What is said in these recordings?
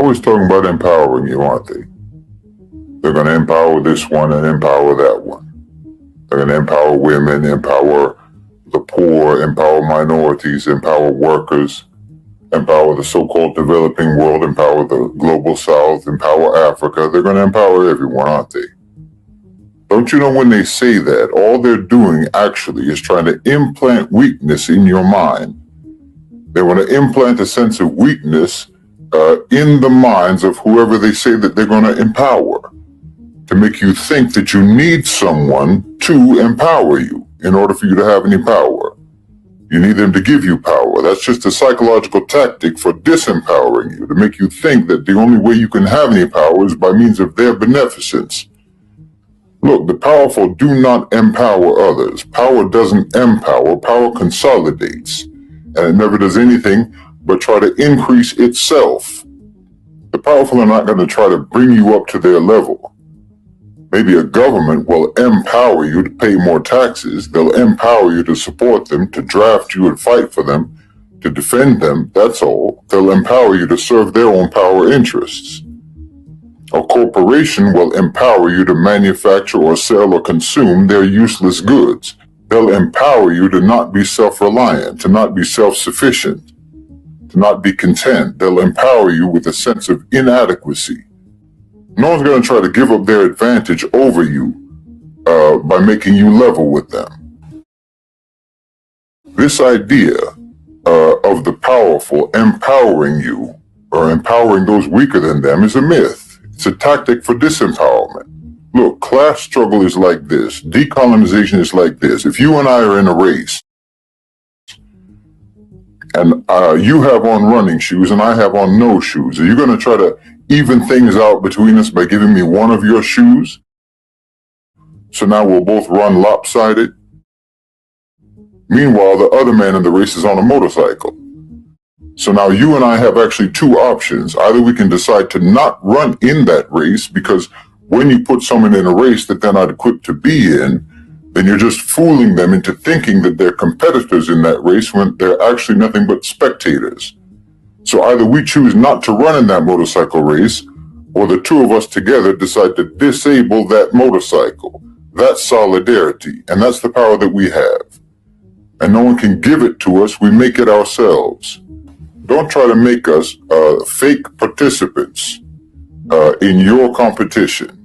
always talking about empowering you, aren't they? They're going to empower this one and empower that one. They're going to empower women, empower the poor, empower minorities, empower workers, empower the so-called developing world, empower the global south, empower Africa. They're going to empower everyone, aren't they? Don't you know when they say that, all they're doing actually is trying to implant weakness in your mind. They want to implant a sense of weakness in the minds of whoever they say that they're going to empower, to make you think that you need someone to empower you in order for you to have any power. You need them to give you power. That's just a psychological tactic for disempowering you, to make you think that the only way you can have any power is by means of their beneficence. Look, the powerful do not empower others. Power doesn't empower, power consolidates. And it never does anything but try to increase itself. The powerful are not going to try to bring you up to their level. Maybe a government will empower you to pay more taxes. They'll empower you to support them, to draft you and fight for them, to defend them. That's all. They'll empower you to serve their own power interests. A corporation will empower you to manufacture or sell or consume their useless goods. They'll empower you to not be self-reliant, to not be self-sufficient, to not be content. They'll empower you with a sense of inadequacy. No one's going to try to give up their advantage over you by making you level with them. This idea of the powerful empowering you or empowering those weaker than them is a myth. It's a tactic for disempowerment. Look, class struggle is like this. Decolonization is like this. If you and I are in a race, and you have on running shoes and I have on no shoes, are you going to try to even things out between us by giving me one of your shoes? So now we'll both run lopsided? Meanwhile, the other man in the race is on a motorcycle. So now you and I have actually two options. Either we can decide to not run in that race, because when you put someone in a race that they're not equipped to be in, then you're just fooling them into thinking that they're competitors in that race when they're actually nothing but spectators. So either we choose not to run in that motorcycle race, or the two of us together decide to disable that motorcycle. That's solidarity, and that's the power that we have. And no one can give it to us, we make it ourselves. Don't try to make us fake participants in your competition.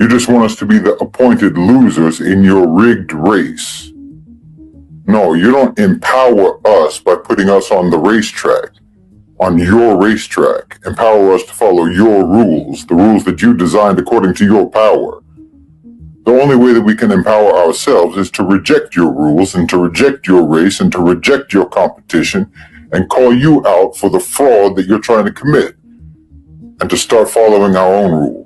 You just want us to be the appointed losers in your rigged race. No, you don't empower us by putting us on the racetrack, on your racetrack. Empower us to follow your rules, the rules that you designed according to your power. The only way that we can empower ourselves is to reject your rules and to reject your race and to reject your competition and call you out for the fraud that you're trying to commit, and to start following our own rule.